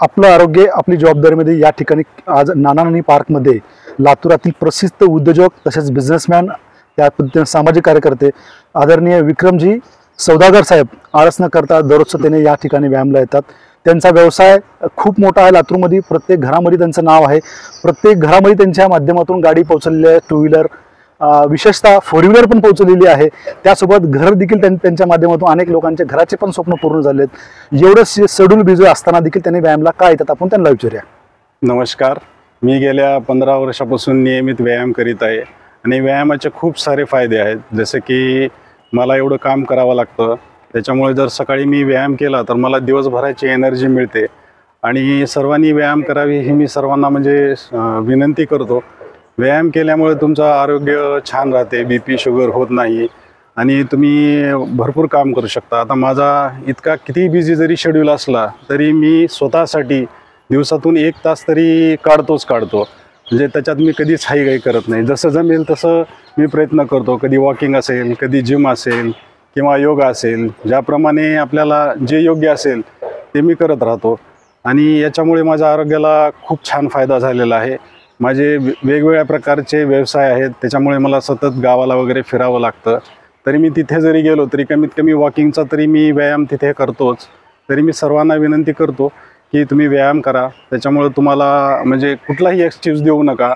आपलं आरोग्य आपली जबाबदारीमध्ये या ठिकाणी आज नाना नानी पार्कमध्ये लातूरातील प्रसिद्ध उद्योजक तसेच बिझनेसमॅन त्या पद्धतीने सामाजिक कार्यकर्ते आदरणीय विक्रमजी सौदागर साहेब आळस न करता दररोजचं त्याने या ठिकाणी व्यायामला येतात। त्यांचा व्यवसाय खूप मोठा आहे। लातूरमध्ये प्रत्येक घरामध्ये त्यांचं नाव आहे। प्रत्येक घरामध्ये त्यांच्या माध्यमातून गाडी पोहोचलेली आहे, टू व्हीलर विशेषतः फोर व्हीलर पण पोहोचलेली आहे। त्यासोबत घर देखील त्यांच्या माध्यमातून अनेक लोकांचे घराचे पण स्वप्न पूर्ण झालेत। एवढं शेड्यूल बिझी असताना देखील त्यांनी व्यायामला का येतात आपण त्यांना विचारूया। नमस्कार, मी गेल्या 15 वर्षापासून नियमित व्यायाम करीत आहे आणि व्यायामाचे खूप सारे फायदे आहेत। जसे की मला एवढं काम करावं लागतं, त्याच्यामुळे जर सकाळी मी व्यायाम केला तर मला दिवसभराची एनर्जी मिळते आणि सर्वांनी व्यायाम करावी ही मी सर्वांना म्हणजे विनंती करतो। व्यायाम केल्यामुळे तुमचं आरोग्य छान राहते, बीपी शुगर होत नाही आणि तुम्ही भरपूर काम करू शकता। आता माझा इतका किती बिझी जरी शेड्यूल असला तरी मी स्वतःसाठी दिवसातून 1 तास तरी काढतो। म्हणजे त्याच्यात मी कधीच हाईघाई करत नाही। जसं जमेल तसं मी प्रयत्न करतो। कधी वॉकिंग असेल, कधी जिम असेल किंवा योगा असेल, ज्याप्रमाणे आपल्याला जे योग्य असेल ते मी करत राहतो आणि याच्यामुळे माझ्या आरोग्याला खूप छान फायदा झालेला आहे। माझे वेगवेगळ्या प्रकारचे व्यवसाय आहेत, त्याच्यामुळे मला सतत गावाला वगैरे फिरावं लागतं। तरी मी तिथे जरी गेलो तरी कमीत कमी वॉकिंगचा तरी मी व्यायाम तिथे करतोच। तरी मी सर्वांना विनंती करतो की तुम्ही व्यायाम करा, त्याच्यामुळे तुम्हाला म्हणजे कुठलाही एक्सक्यूज देऊ नका।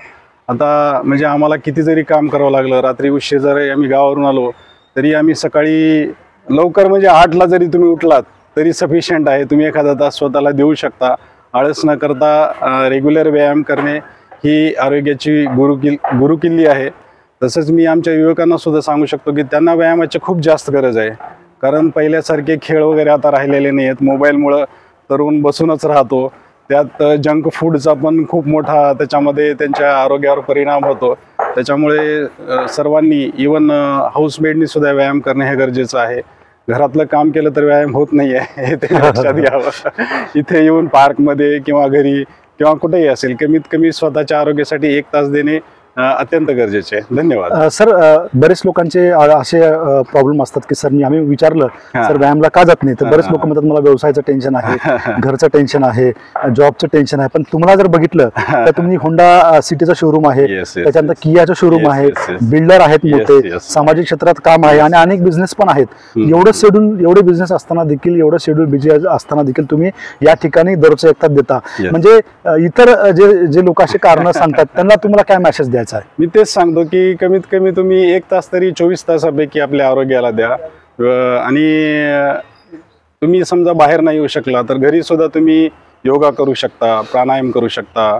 आता म्हणजे आम्हाला किती जरी काम करावं लागलं, रात्री उशीर जरी आम्ही गावावरून आलो तरी आम्ही सकाळी लवकर म्हणजे 8ला जरी तुम्ही उठलात तरी सफिशियंट आहे। तुम्ही एखादा तास स्वतःला देऊ शकता। आळस न करता रेग्युलर व्यायाम करणे ही आरोग्याची गुरुकिल्ली आहे। तसंच मी आमच्या युवकांना सुद्धा सांगू शकतो की त्यांना व्यायामाची खूप जास्त गरज आहे, कारण पहिल्यासारखे खेळ वगैरे आता राहिलेले नाही आहेत। मोबाईलमुळं तरुण बसूनच राहतो, त्यात जंक फूडचा पण खूप मोठा त्याच्यामध्ये त्यांच्या आरोग्यावर परिणाम होतो। त्याच्यामुळे सर्वांनी इवन हाऊसमेडनी सुद्धा व्यायाम करणे हे गरजेचं आहे। घरातलं काम केलं तर व्यायाम होत नाही आहे हे ते लक्षात घ्यावं। इथे येऊन पार्कमध्ये किंवा घरी किंवा कुठेही असेल कमीत कमी स्वतःच्या आरोग्यासाठी 1 तास देणे अत्यंत गरजेचे आहे। धन्यवाद सर। बरेच लोकांचे असे प्रॉब्लेम असतात की सर आम्ही विचारलं सर व्यायामला का जात नाही, तर बरेच लोक म्हणतात मला व्यवसायाचं टेन्शन आहे, घरचं टेन्शन आहे, जॉबचं टेन्शन आहे। पण तुम्हाला जर बघितलं तर तुम्ही होंडा सिटीचं शोरूम आहे, त्याच्यानंतर कियाचं शोरूम आहे, बिल्डर आहेत मोठे, सामाजिक क्षेत्रात काम आहे आणि अनेक बिझनेस पण आहेत। एवढे बिझनेस असताना देखील, एवढं शेड्यूल बिझी असताना देखील तुम्ही या ठिकाणी दररोज 1 तास देता। म्हणजे इतर जे लोक असे कारण सांगतात त्यांना तुम्हाला काय मेसेज द्यायचा? मी तेच सांगतो की कमीत कमी तुम्ही 1 तास तरी 24 तासापैकी आपल्या आरोग्याला द्या। आणि तुम्ही समजा बाहेर नाही येऊ शकला तर घरी सुद्धा तुम्ही योगा करू शकता, प्राणायाम करू शकता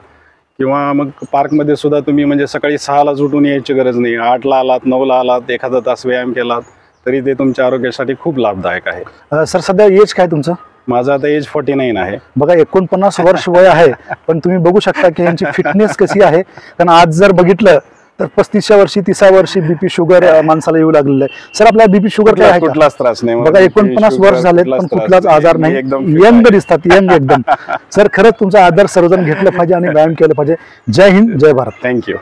किंवा मग पार्कमध्ये सुद्धा तुम्ही म्हणजे सकाळी 6ला उठून यायची गरज नाही। 8ला आलात, 9ला आलात, एखादा तास व्यायाम केलात तरी ते तुमच्या आरोग्यासाठी खूप लाभदायक आहे। सर सध्या एज काय तुमचं? माझं आता एज 49 आहे। बघा 49 वर्ष वय आहे, पण तुम्ही बघू शकता की यांची फिटनेस कशी आहे। कारण आज जर बघितलं तर 35व्या वर्षी 30व्या वर्षी बीपी शुगर माणसाला येऊ लागलेलं आहे। सर आपल्याला बीपी शुगर काय आहे? कुठलाच त्रास नाही बघा 49 वर्ष झालेत पण कुठलाच आजार नाही, यंग दिसतात, यंग एकदम। सर खरंच तुमचा आदर सर्वजण घेतलं पाहिजे आणि व्यायाम केलं पाहिजे। जय हिंद, जय भारत। थँक्यू।